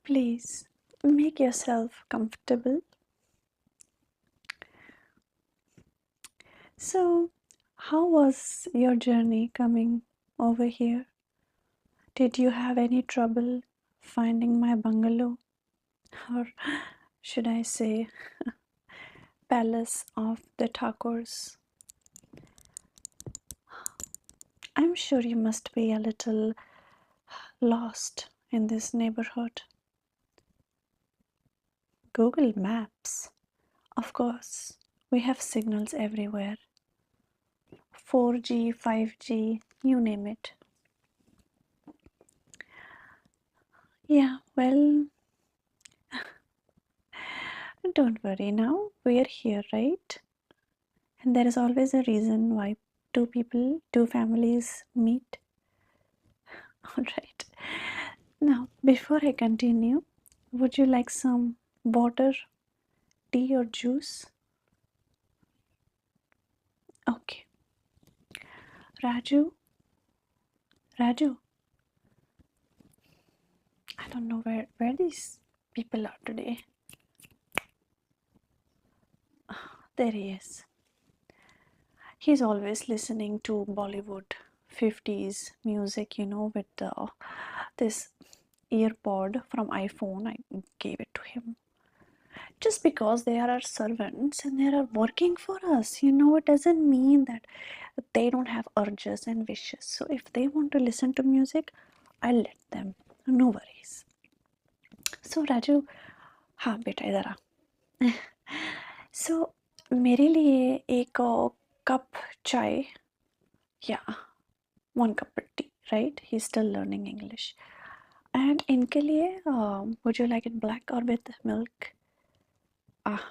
Please make yourself comfortable. So, how was your journey coming over here? Did you have any trouble finding my bungalow? Or should I say, palace of the Thakurs? I'm sure you must be a little lost in this neighborhood. Google Maps. Of course, we have signals everywhere. 4G, 5G, you name it. Yeah, well, don't worry now. We're here, right? And there is always a reason why two families meet. Alright. Now, before I continue, would you like some water, tea, or juice? Okay. Raju, I don't know where these people are today. There he is. He's always listening to Bollywood 50s music, with this earpod from iPhone. I gave it to him. Just because they are our servants and they are working for us, it doesn't mean that they don't have urges and wishes. So if they want to listen to music, I'll let them. No worries. So Raju, हाँ बेटा इधर आ. So मेरे लिए एक cup chai. Yeah, 1 cup of tea, right? He's still learning English. And इनके लिए would you like it black or with milk?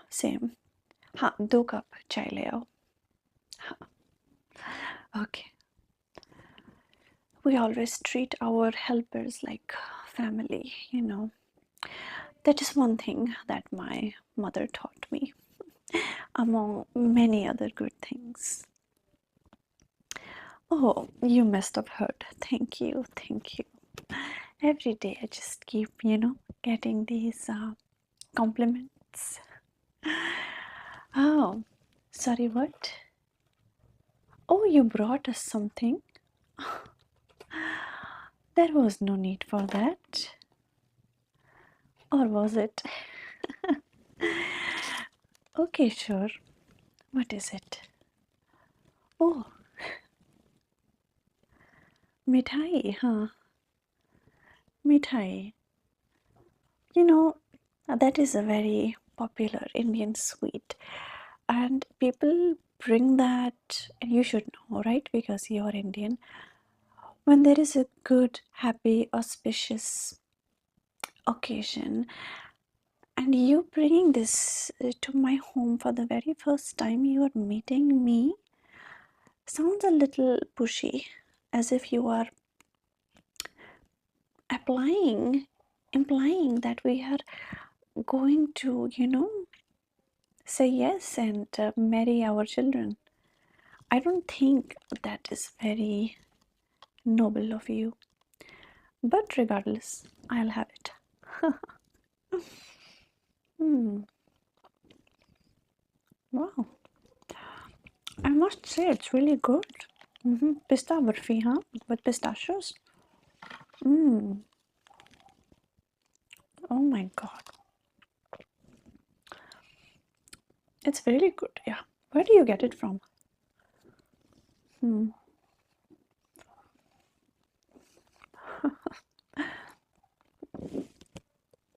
Same. हाँ 2 cup चाय ले आओ. हाँ. Okay. We always treat our helpers like family, That is one thing that my mother taught me, among many other good things. Oh, you must have heard. Thank you. Every day I just keep, getting these compliments. Oh, sorry, what? Oh, you brought us something? There was no need for that. Or was it? Okay, sure. What is it? Oh, mithai, huh? Mithai. That is a very popular Indian sweet. And people bring that, and you should know, right? Because you're Indian. When there is a good, happy, auspicious occasion, and you bringing this to my home for the very first time, you are meeting me, sounds a little pushy, as if you are implying that we are going to, say yes and marry our children. I don't think that is very noble of you. But regardless, I'll have it. Wow. I must say it's really good. Pista burfi, huh? With pistachios. Oh my god. It's really good, yeah. Where do you get it from?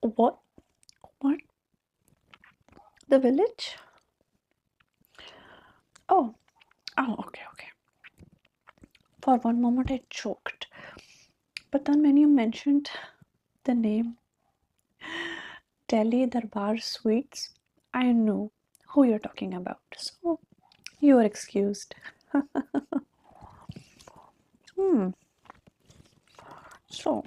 What? The village? Oh, okay. For one moment I choked. But then when you mentioned the name Delhi Darbar Sweets, I knew who you're talking about. So you are excused. So,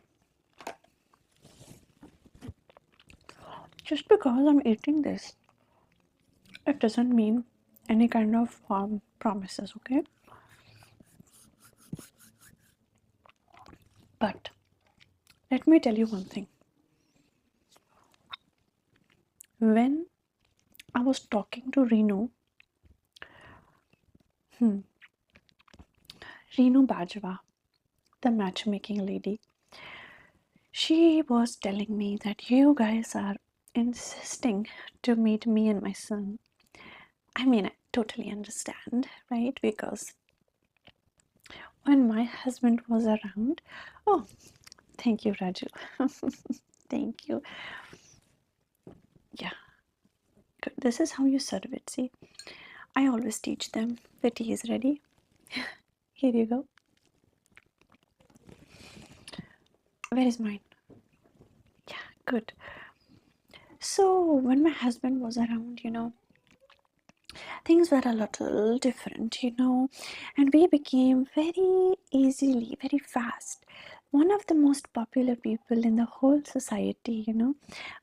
just because I'm eating this, it doesn't mean any kind of promises, okay? But let me tell you one thing. When I was talking to Renu Bajwa, the matchmaking lady, she was telling me that you guys are insisting to meet me and my son. I mean, I totally understand, right? Because when my husband was around, oh, thank you, Raju. Thank you. Yeah, good. This is how you serve it. See, I always teach them the tea is ready. Here you go. Where is mine? Yeah, good. So, when my husband was around, things were a little different, and we became very easily, very fast, one of the most popular people in the whole society,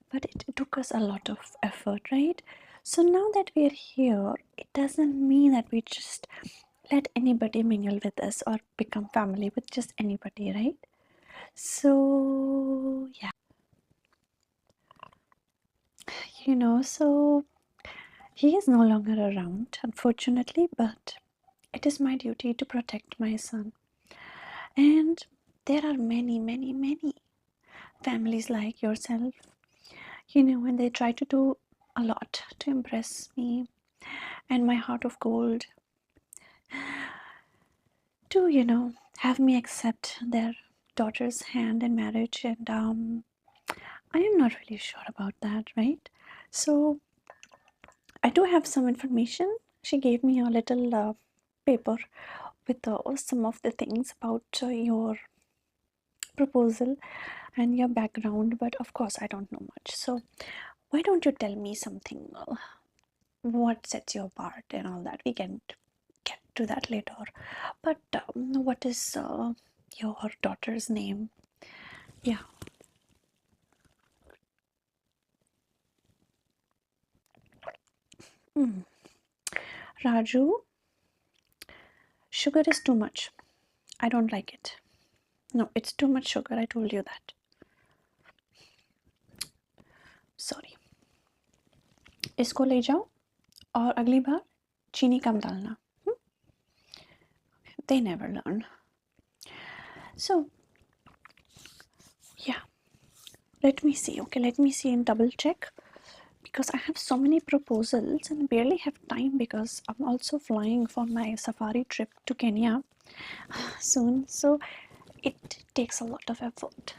but it took us a lot of effort, right? So now that we are here, it doesn't mean that we just let anybody mingle with us or become family with just anybody, right? So yeah, so he is no longer around, unfortunately, but it is my duty to protect my son. And there are many, many, many families like yourself, when they try to do a lot to impress me and my heart of gold, to, have me accept their daughter's hand in marriage. And I am not really sure about that, right? So I do have some information. She gave me a little paper with some of the things about your proposal and your background, but of course I don't know much. So why don't you tell me something, what sets you apart and all that? We can get to that later. But what is your daughter's name? Yeah. Mm. Raju, sugar is too much. I don't like it. No, it's too much sugar. I told you that. Sorry. इसको ले जाओ और अगली बार चीनी कम डालना. They never learn. So yeah, let me see. Okay, let me see and double check, because I have so many proposals and barely have time, because I'm also flying for my safari trip to Kenya soon. So it takes a lot of effort,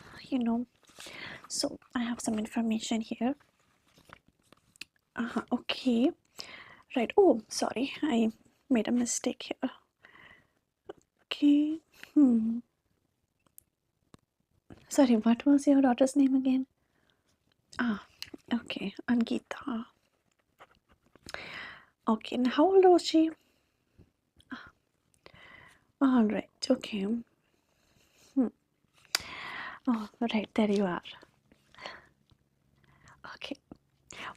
So I have some information here. Okay, right. Oh, sorry, I made a mistake here. Okay. Sorry, what was your daughter's name again? Okay, Ankita. Okay, and how old was she? All right, okay. Oh, right, there you are. Okay,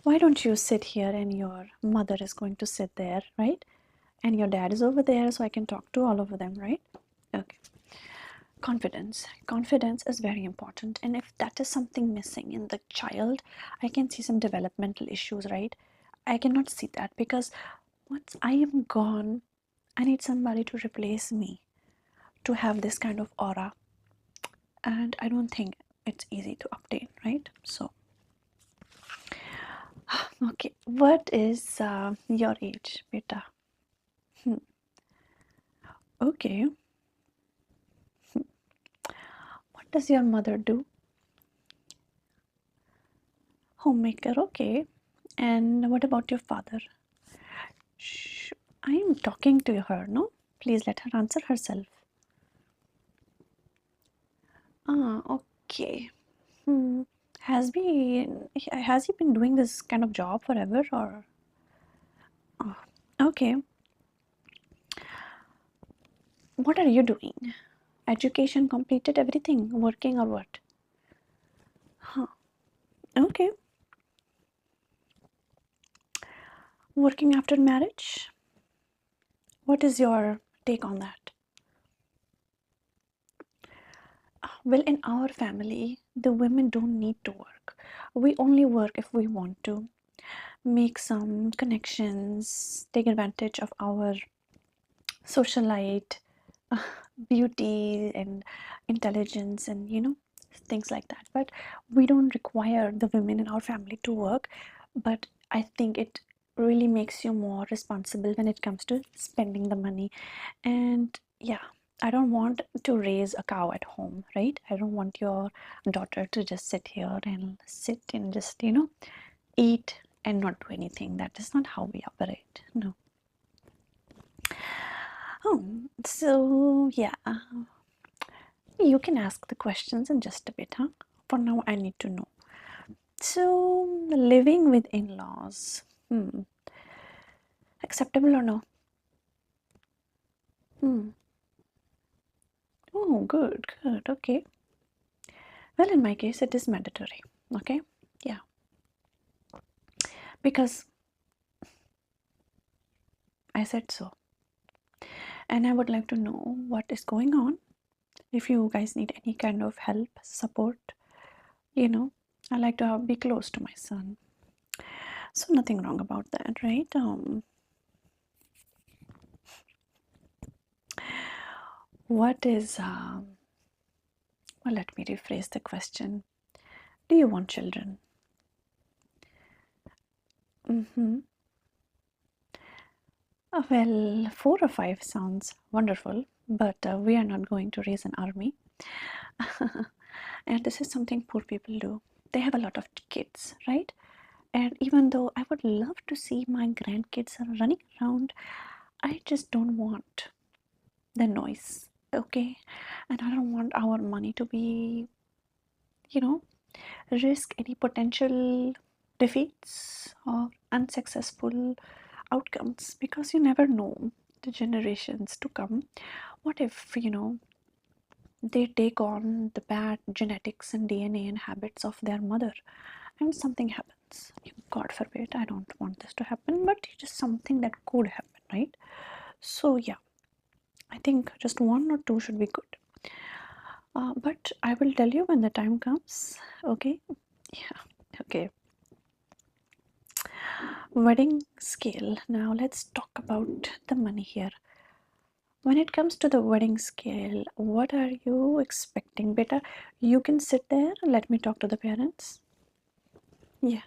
why don't you sit here and your mother is going to sit there, right? And your dad is over there, so I can talk to all of them, right? Okay. Confidence is very important, and if that is something missing in the child, I can see some developmental issues, right? I cannot see that, because once I am gone, I need somebody to replace me, to have this kind of aura, and I don't think it's easy to obtain, right? So okay, what is your age, beta? Okay, what does your mother do? Homemaker, okay. And what about your father? Shh, I am talking to her, no? Please let her answer herself. Okay. Hmm. Has he been doing this kind of job forever, or? Oh, okay. What are you doing? Education completed, everything, working or what? Huh. Okay. Working after marriage? What is your take on that? Well, in our family, the women don't need to work. We only work if we want to. make some connections, take advantage of our socialite beauty and intelligence, and things like that. But we don't require the women in our family to work, but I think it really makes you more responsible when it comes to spending the money. And yeah, I don't want to raise a cow at home, right? I don't want your daughter to just sit here and sit and just eat and not do anything. That is not how we operate. No. So yeah, you can ask the questions in just a bit, huh? For now, I need to know. So, living with in-laws, acceptable or no? Oh, good, good, okay. Well, in my case, it is mandatory, okay? Yeah, because I said so. And I would like to know what is going on. If you guys need any kind of help, support, I like to be close to my son. So nothing wrong about that, right? What is well, let me rephrase the question. Do you want children? Well, 4 or 5 sounds wonderful, but we are not going to raise an army. And this is something poor people do. They have a lot of kids, right? And even though I would love to see my grandkids running around, I just don't want the noise, okay? And I don't want our money to be, risk any potential defeats or unsuccessful outcomes, because you never know the generations to come. What if they take on the bad genetics and DNA and habits of their mother and something happens? God forbid, I don't want this to happen, but it is something that could happen, right? So yeah, I think just 1 or 2 should be good. But I will tell you when the time comes, okay? Yeah, okay. Wedding scale. Now let's talk about the money here. When it comes to the wedding scale, what are you expecting? Beta, you can sit there. Let me talk to the parents. Yeah.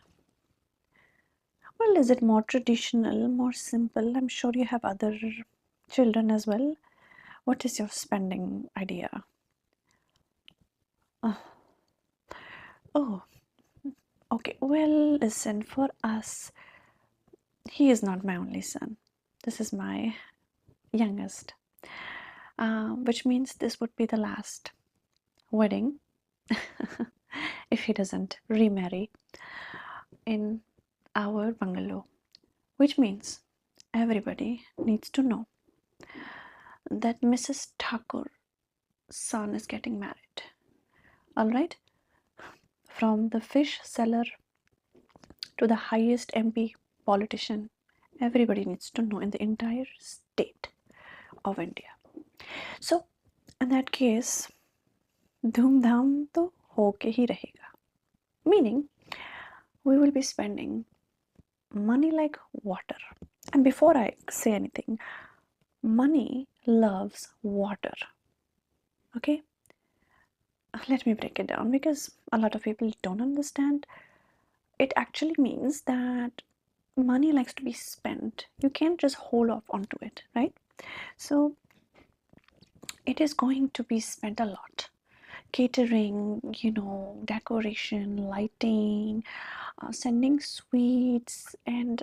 Well, is it more traditional, more simple? I'm sure you have other children as well. What is your spending idea? Oh, oh, okay. Well, listen, for us, he is not my only son. This is my youngest, which means this would be the last wedding if he doesn't remarry in our bungalow, which means everybody needs to know that Mrs. Thakur's son is getting married. All right, from the fish seller to the highest MP politician, everybody needs to know in the entire state of India. So, in that case, धूमधाम तो होके ही रहेगा. Meaning, we will be spending money like water. And before I say anything, money loves water. Okay? Let me break it down, because a lot of people don't understand. It actually means that money likes to be spent. You can't just hold off onto it, right? So it is going to be spent a lot. Catering, decoration, lighting, sending sweets, and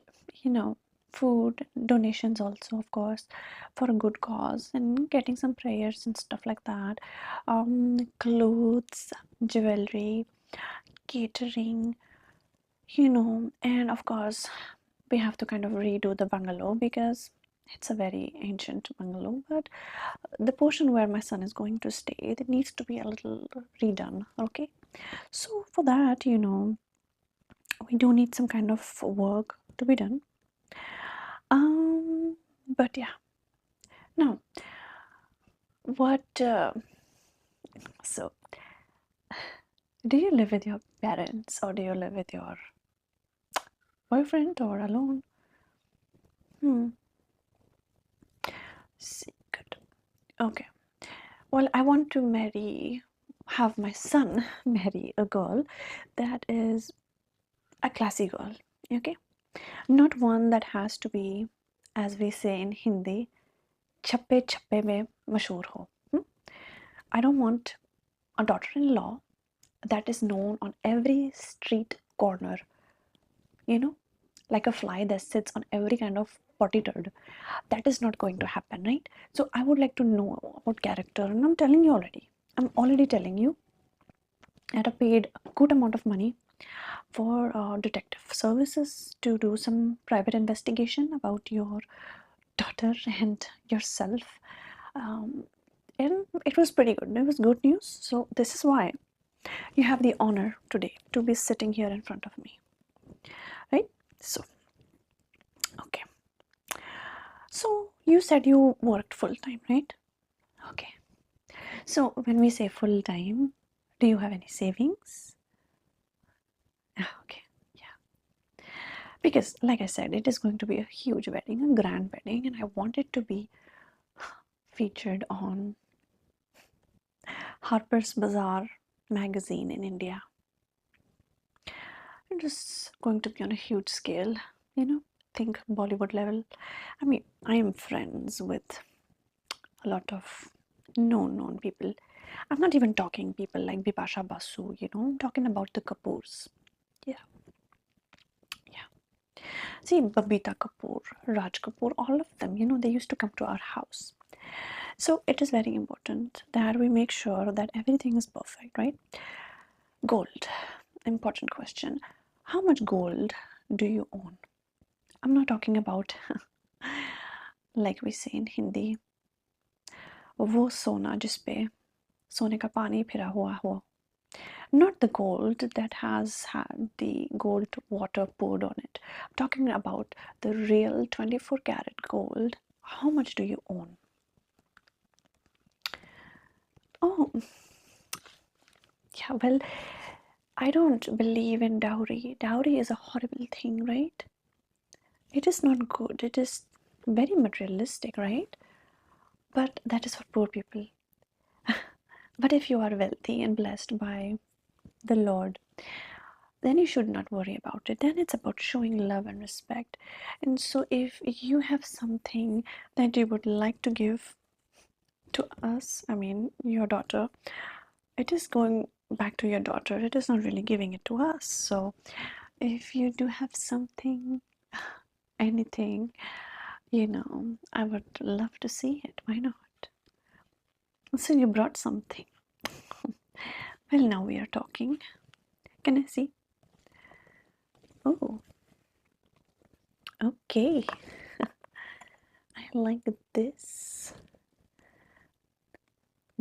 food donations also, of course, for a good cause, and getting some prayers and stuff like that. Clothes, jewelry, catering, and of course we have to kind of redo the bungalow, because it's a very ancient bungalow, but the portion where my son is going to stay, it needs to be a little redone. Okay, so for that, we do need some kind of work to be done. But yeah, now what so do you live with your parents, or do you live with your boyfriend or alone? See, good. Okay. Well, I want to have my son marry a girl that is a classy girl. Okay. Not one that has to be, as we say in Hindi, chappe chappe mein mashhoor ho. I don't want a daughter-in-law that is known on every street corner, you know, like a fly that sits on every kind of potty turd. That is not going to happen, right? So I would like to know about character, and I'm telling you already. I'm already telling you at a paid good amount of money for detective services to do some private investigation about your daughter and yourself. Um, and it was pretty good. It was good news. So this is why you have the honor today to be sitting here in front of me, right? So, okay. So you said you worked full time, right? Okay. So when we say full time, do you have any savings? Okay. Yeah. Because like I said, it is going to be a huge wedding, a grand wedding, and I want it to be featured on Harper's Bazaar magazine in India. It is going to be on a huge scale, think Bollywood level. I mean, I am friends with a lot of known people. I'm not even talking people like Bipasha Basu, I'm talking about the Kapoors. Yeah, yeah. See, Babita Kapoor, Raj Kapoor, all of them, they used to come to our house. So it is very important that we make sure that everything is perfect, right? Gold, important question. How much gold do you own? I'm not talking about, like we say in Hindi, वो सोना जिस पे सोने का पानी फिरा हुआ हो. Not the gold that has had the gold water poured on it. I'm talking about the real 24 karat gold. How much do you own? Oh, yeah, well, I don't believe in dowry. Dowry is a horrible thing, right? It is not good. It is very materialistic, right? But that is for poor people. But if you are wealthy and blessed by the Lord, then you should not worry about it. Then it's about showing love and respect. And so, if you have something that you would like to give to us, I mean, your daughter, it is going back to your daughter. It is not really giving it to us. So, if you do have something, anything, I would love to see it. Why not? So, you brought something. Well, now we are talking. Can I see? Oh, okay. I like this.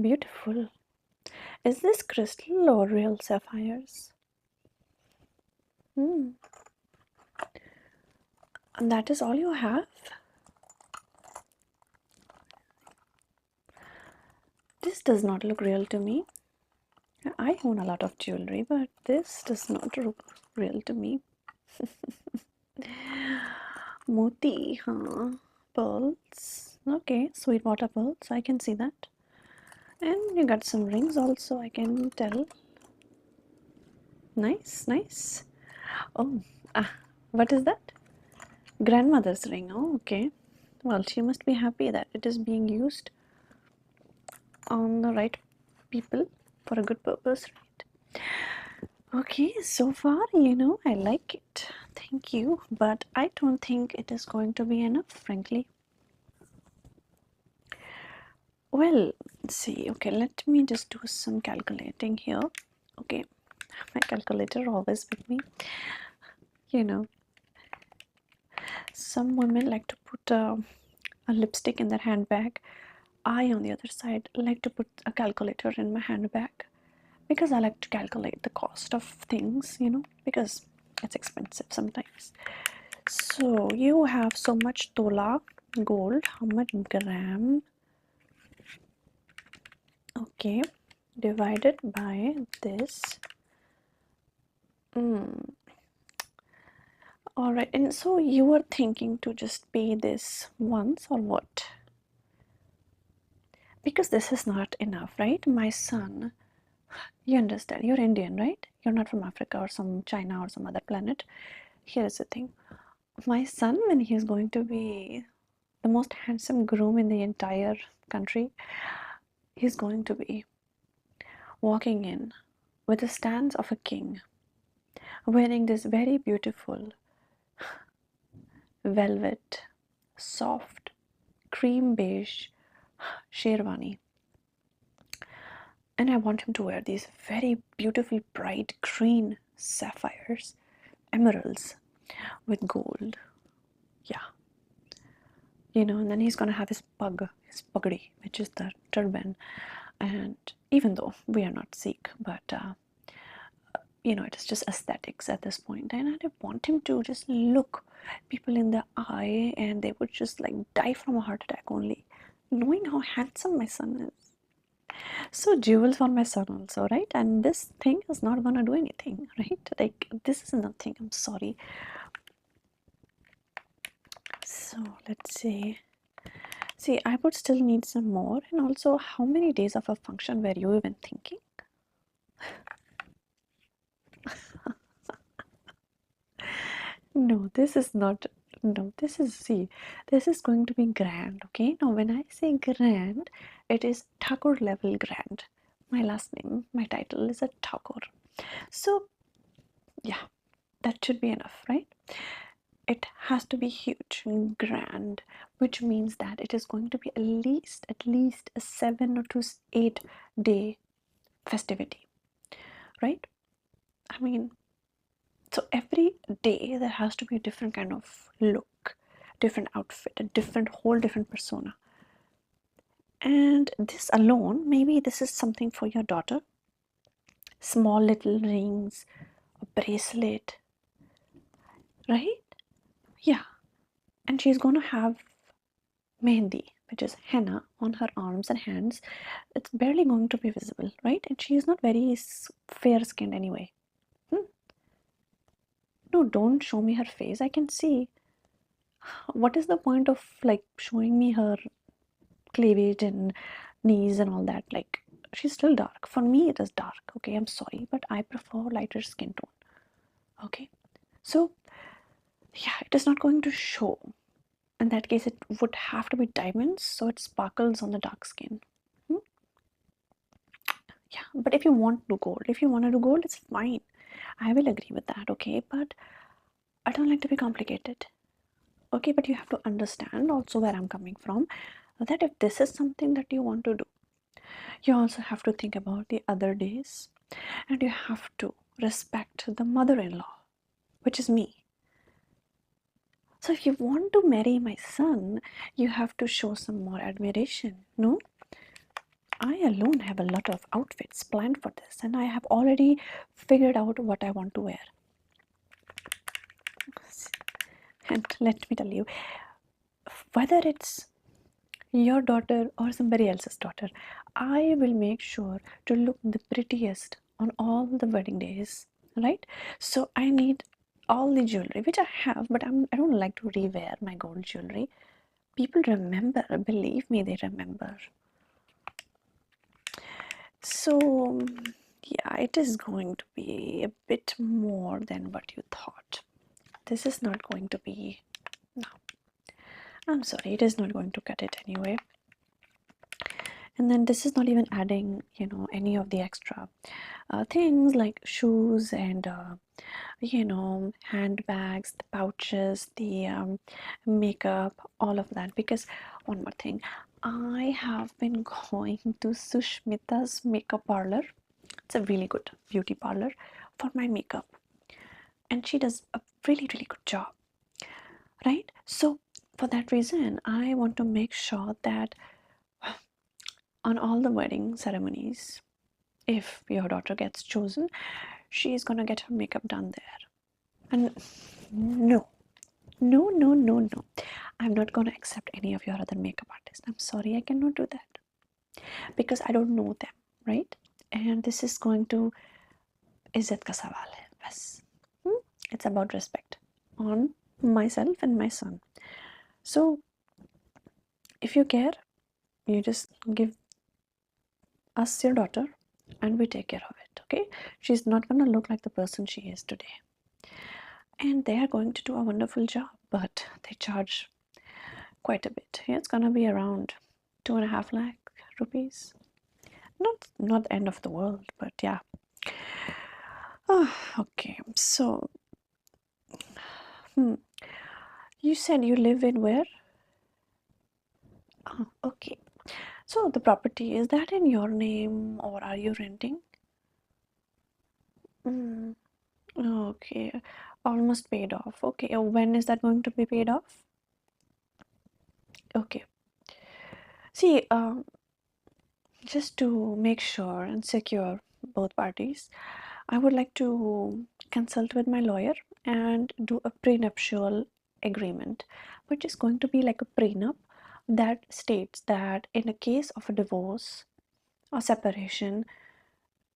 Beautiful. Is this crystal or real sapphires? And that is all you have? This does not look real to me. I own a lot of jewelry, but this does not look real to me. Moti, huh? Pearls. Okay, sweet water pearls. I can see that. And you got some rings also, I can tell. Nice, nice. Oh, what is that? Grandmother's ring. Oh, okay. Well, she must be happy that it is being used on the right people for a good purpose, right? Okay, so far, I like it. Thank you. But I don't think it is going to be enough, frankly. Well, let's see. Okay, let me just do some calculating here. Okay, my calculator always with me. Some women like to put a lipstick in their handbag. I, on the other side, like to put a calculator in my handbag because I like to calculate the cost of things, because it's expensive sometimes. So you have so much tola gold, how much gram? Okay, divided by this. All right, and so you were thinking to just pay this once or what? Because this is not enough, right? My son, you understand, you're Indian, right? You're not from Africa or some China or some other planet. Here is the thing. My son, when he is going to be the most handsome groom in the entire country, he's going to be walking in with the stance of a king, wearing this very beautiful velvet, soft, cream beige sherwani. And I want him to wear these very beautiful bright green sapphires, emeralds with gold. Yeah. And then he's gonna have his pagdi, which is the turban. And even though we are not Sikh, but it is just aesthetics at this point. And I want him to just look people in the eye and they would just like die from a heart attack only, knowing how handsome my son is. So jewels for my son also, right? And this thing is not gonna do anything, right? Like this is nothing. I'm sorry. So let's see. See, I would still need some more. And also, how many days of a function were you even thinking? No, this is not. No, this is going to be grand, okay? Now, when I say grand, it is Thakur level grand. My last name, my title is a Thakur. So, yeah, that should be enough, right? It has to be huge and grand, which means that it is going to be at least a 7 to 8 day festivity, right? I mean, so every day there has to be a different kind of look, different outfit, a whole different persona. And this alone, maybe this is something for your daughter. Small little rings, a bracelet, right? Yeah. And she's gonna have mehendi, which is henna, on her arms and hands. It's barely going to be visible, right? And she is not very fair skinned anyway. No, don't show me her face. I can see. What is the point of like showing me her cleavage and knees and all that? Like, she's still dark. For me, it is dark. Okay, I'm sorry, but I prefer lighter skin tone. Okay, so yeah, it is not going to show. In that case, it would have to be diamonds so it sparkles on the dark skin. Yeah, but if you want to do gold, it's fine. I will agree with that, okay? But I don't like to be complicated. Okay, but you have to understand also where I'm coming from, that if this is something that you want to do, you also have to think about the other days and you have to respect the mother-in-law, which is me. So if you want to marry my son, you have to show some more admiration, no? I alone have a lot of outfits planned for this and I have already figured out what I want to wear. And let me tell you, whether it's your daughter or somebody else's daughter, I will make sure to look the prettiest on all the wedding days, right? So I need all the jewelry, which I have, but I don't like to rewear my gold jewelry. People remember, believe me, they remember. So yeah, it is going to be a bit more than what you thought. This is not going to be, no, I'm sorry, it is not going to cut it anyway. And then this is not even adding, any of the extra things like shoes and handbags, the pouches, the makeup, all of that. Because one more thing, I have been going to Sushmita's makeup parlor. It's a really good beauty parlor for my makeup, and she does a really good job, right? So for that reason, I want to make sure that on all the wedding ceremonies, if your daughter gets chosen, she's gonna get her makeup done there. And no, I'm not gonna accept any of your other makeup artists. I'm sorry, I cannot do that because I don't know them, right? And this is going to izzat ka sawal hai, bas. It's about respect, on myself and my son. So if you care, you just give us your daughter and we take care of it, okay? She's not gonna look like the person she is today. And they are going to do a wonderful job, but they charge quite a bit. Yeah, it's gonna be around 2.5 lakh rupees. Not the end of the world, but yeah. Okay, so you said you live in where? Okay, so the property, is that in your name or are you renting? Okay, almost paid off. Okay, when is that going to be paid off? Okay, see, just to make sure and secure both parties, I would like to consult with my lawyer and do a prenuptial agreement, which is going to be like a prenup that states that in a case of a divorce or separation,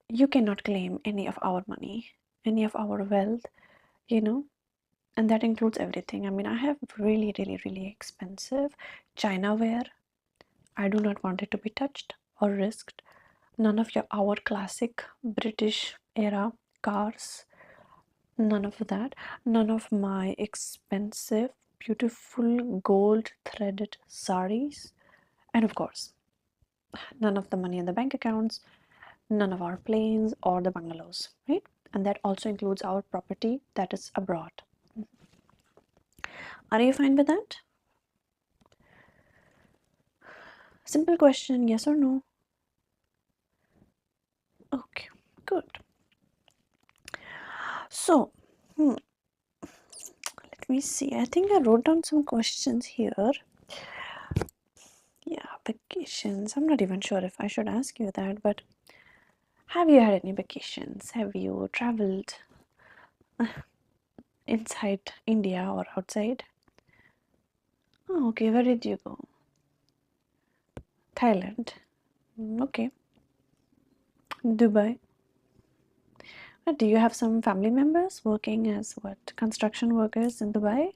you cannot claim any of our money, any of our wealth, you know, and that includes everything. I mean, I have really expensive china ware. I do not want it to be touched or risked. None of our classic British era cars, none of that. None of my expensive, beautiful gold threaded saris. And of course, none of the money in the bank accounts, none of our planes or the bungalows, right? And that also includes our property that is abroad. Are you fine with that? Simple question, yes or no? Okay, good. So, let me see. I think I wrote down some questions here. Yeah, vacations. I'm not even sure if I should ask you that, but have you had any vacations? Have you traveled inside India or outside? Oh, okay. Where did you go? Thailand. Okay. Dubai. Do you have some family members working as what? Construction workers in Dubai?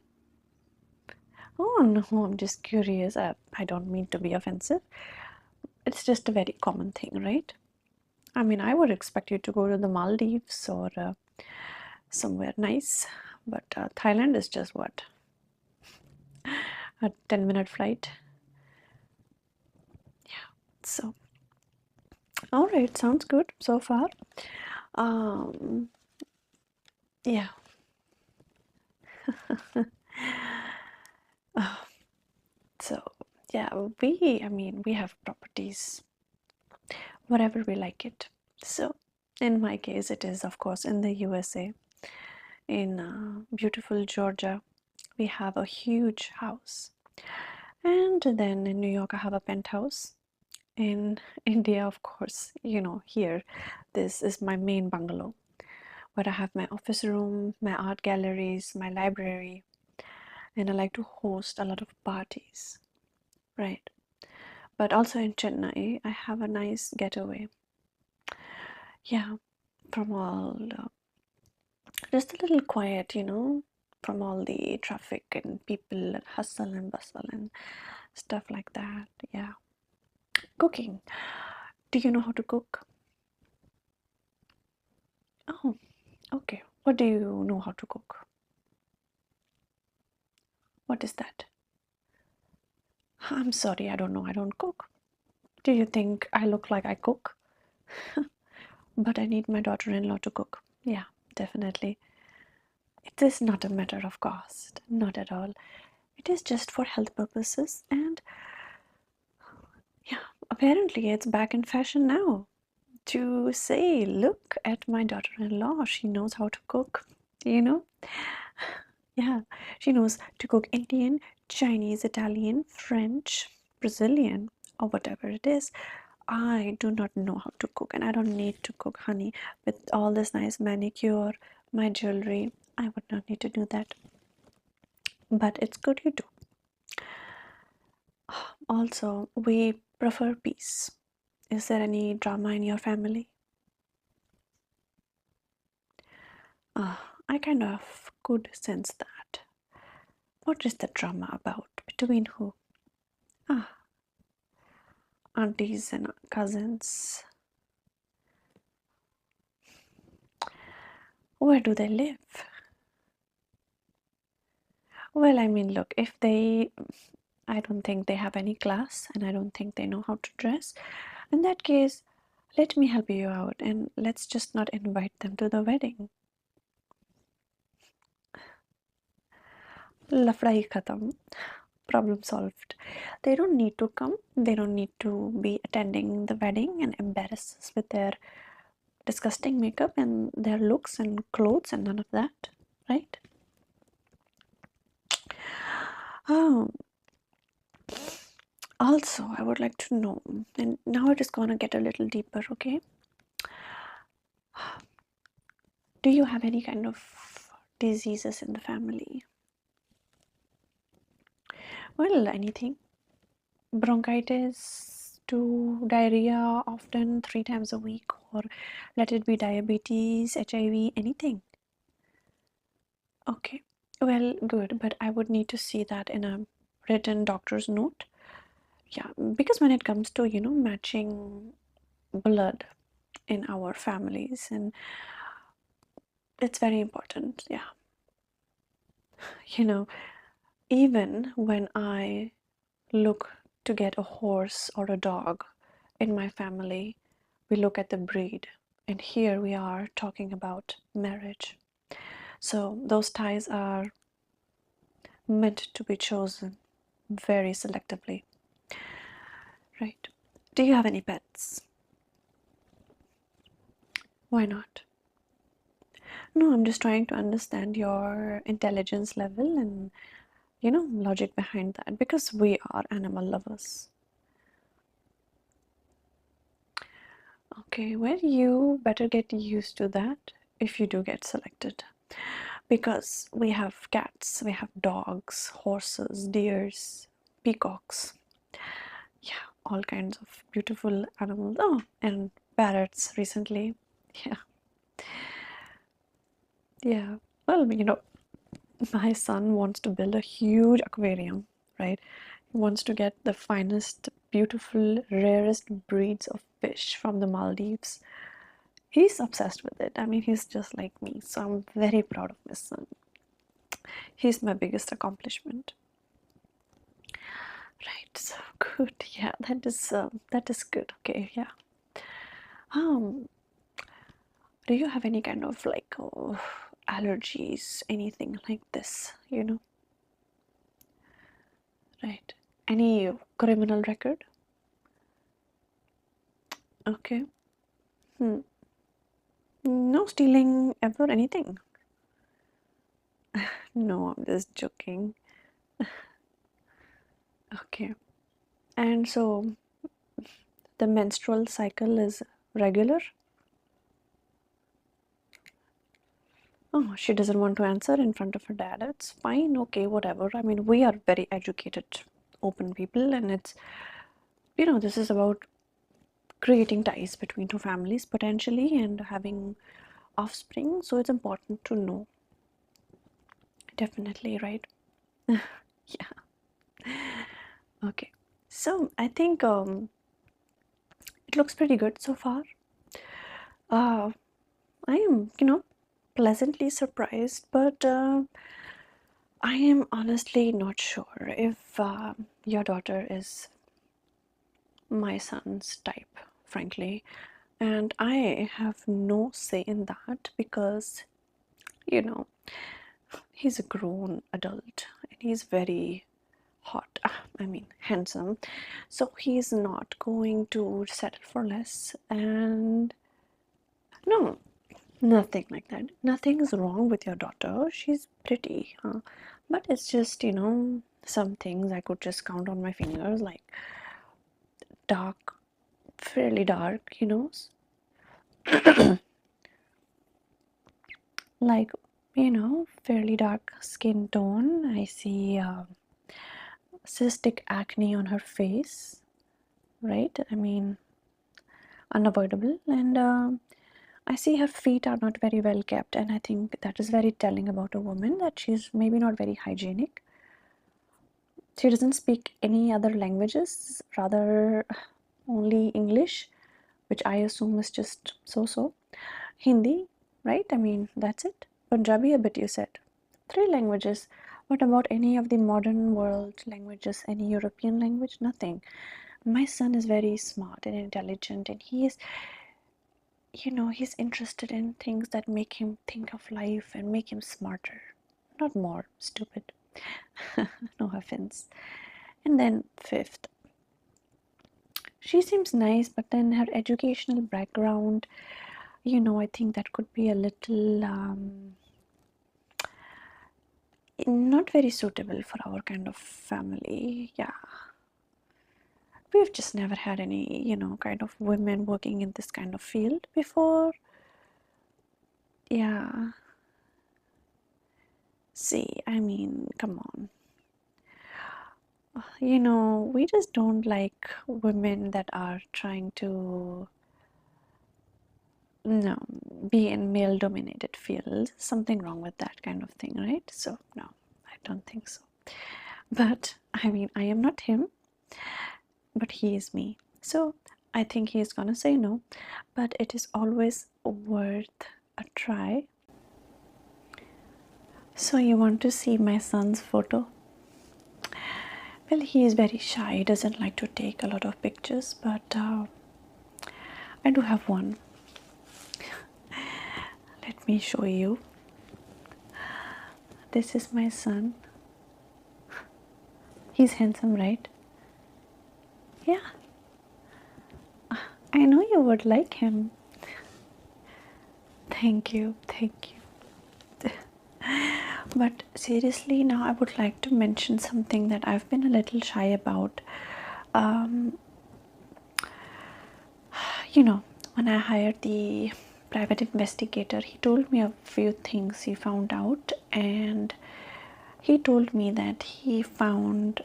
Oh no, I'm just curious. I don't mean to be offensive. It's just a very common thing, right? I mean, I would expect you to go to the Maldives or somewhere nice, but Thailand is just what? A 10-minute flight. Yeah, so all right, sounds good so far. Yeah. So yeah, we have properties wherever we like it. So in my case, it is of course in the USA, in beautiful Georgia. We have a huge house, and then in New York I have a penthouse. In India, of course, here, this is my main bungalow where I have my office room, my art galleries, my library, and I like to host a lot of parties, right? But also in Chennai, I have a nice getaway. Yeah, from all just a little quiet, from all the traffic and people and hustle and bustle and stuff like that. Yeah. Cooking. Do you know how to cook? Oh, okay. What do you know how to cook? What is that? I'm sorry, I don't know. I don't cook. Do you think I look like I cook? But I need my daughter-in-law to cook. Yeah, definitely. It is not a matter of cost, not at all. It is just for health purposes, and yeah, apparently it's back in fashion now to say, look at my daughter-in-law, she knows how to cook, you know? Yeah, she knows to cook Indian, Chinese, Italian, French, Brazilian, or whatever it is. I do not know how to cook, and I don't need to cook, honey. With all this nice manicure, my jewelry, I would not need to do that. But it's good you do. Also, we prefer peace. Is there any drama in your family? I kind of could sense that. What is the drama about? Between who? Ah, aunties and cousins. Where do they live? Well, I mean, look, I don't think they have any class and I don't think they know how to dress. In that case, let me help you out and let's just not invite them to the wedding. Lafdai khatam. Problem solved. They don't need to come. They don't need to be attending the wedding and embarrass us with their disgusting makeup and their looks and clothes and none of that, right? Oh, also, I would like to know, and now it is gonna get a little deeper, okay? Do you have any kind of diseases in the family? Well, anything. Bronchitis to diarrhea often 3 times a week, or let it be diabetes, HIV, anything. Okay, well, good, but I would need to see that in a written doctor's note. Yeah, because when it comes to, matching blood in our families, and it's very important. Yeah, you know, even when I look to get a horse or a dog in my family, we look at the breed, and here we are talking about marriage. So those ties are meant to be chosen very selectively, right? Do you have any pets? Why not? No, I'm just trying to understand your intelligence level and, logic behind that, because we are animal lovers. Okay, well, you better get used to that if you do get selected. Because we have cats, we have dogs, horses, deers, peacocks. Yeah, all kinds of beautiful animals. Oh, and parrots recently. Yeah, yeah. Well, my son wants to build a huge aquarium, right? He wants to get the finest, beautiful, rarest breeds of fish from the Maldives. He's obsessed with it. I mean, he's just like me, so I'm very proud of my son. He's my biggest accomplishment. Right, so good. Yeah, that is good. Okay, yeah. Um, do you have any kind of like allergies, anything like this? Right? Any criminal record? Okay. Hmm. No stealing ever, anything? No, I'm just joking. Okay. And so the menstrual cycle is regular? Oh, she doesn't want to answer in front of her dad. It's fine, okay, whatever. I mean, we are very educated, open people, and this is about creating ties between two families potentially and having offspring. So it's important to know. Definitely, right? Yeah. Okay. So I think it looks pretty good so far. Uh, I am, pleasantly surprised, but I am honestly not sure if your daughter is my son's type, frankly. And I have no say in that because, you know, he's a grown adult and he's very hot. I mean, handsome. So he's not going to settle for less. And no, nothing like that. Nothing's wrong with your daughter. She's pretty. But it's just, some things I could just count on my fingers, like dark, fairly dark, like, fairly dark skin tone. I see cystic acne on her face, right? I mean, unavoidable. And I see her feet are not very well kept, and I think that is very telling about a woman, that she's maybe not very hygienic. She doesn't speak any other languages, rather only English, which I assume is just so. Hindi, right? I mean, that's it. Punjabi a bit, you said. 3 languages. What about any of the modern world languages? Any European language? Nothing. My son is very smart and intelligent, and he is, he's interested in things that make him think of life and make him smarter, not more stupid. No offense. And then 5th, she seems nice, but then her educational background, I think that could be a little not very suitable for our kind of family. Yeah, we've just never had any, kind of women working in this kind of field before. Yeah. See, I mean, come on. We just don't like women that are trying to, no, be in male dominated fields. Something wrong with that kind of thing, right? So, no, I don't think so. But I mean, I am not him, but he is me. So I think he is gonna say no, but it is always worth a try. So you want to see my son's photo? Well, he is very shy. He doesn't like to take a lot of pictures, but I do have one. Let me show you. This is my son. He's handsome, right? Yeah. I know you would like him. Thank you. But seriously, now I would like to mention something that I've been a little shy about. When I hired the private investigator, he told me a few things he found out, and he told me that he found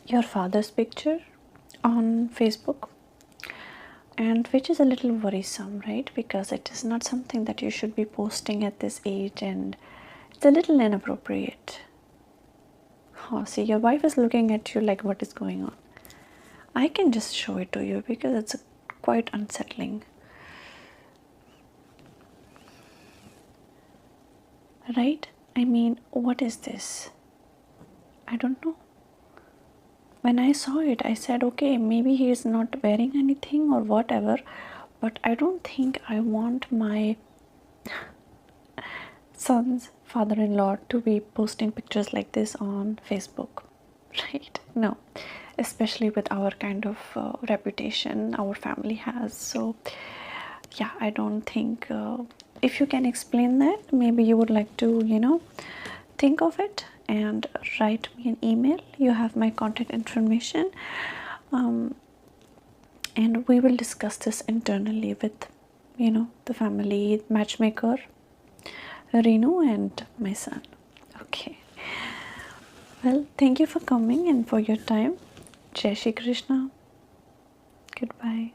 your father's picture on Facebook, and which is a little worrisome, right? Because it is not something that you should be posting at this age, and it's a little inappropriate. Oh, see, your wife is looking at you like, what is going on? I can just show it to you because it's quite unsettling. Right? I mean, what is this? I don't know. When I saw it, I said, okay, maybe he is not wearing anything or whatever, but I don't think I want my son's father-in-law to be posting pictures like this on Facebook, right? No, especially with our kind of reputation our family has. So yeah, I don't think, if you can explain that, maybe you would like to think of it and write me an email. You have my contact information, and we will discuss this internally with the family matchmaker Renu and my son. Okay, well, thank you for coming and for your time. Jai Shri Krishna. Goodbye.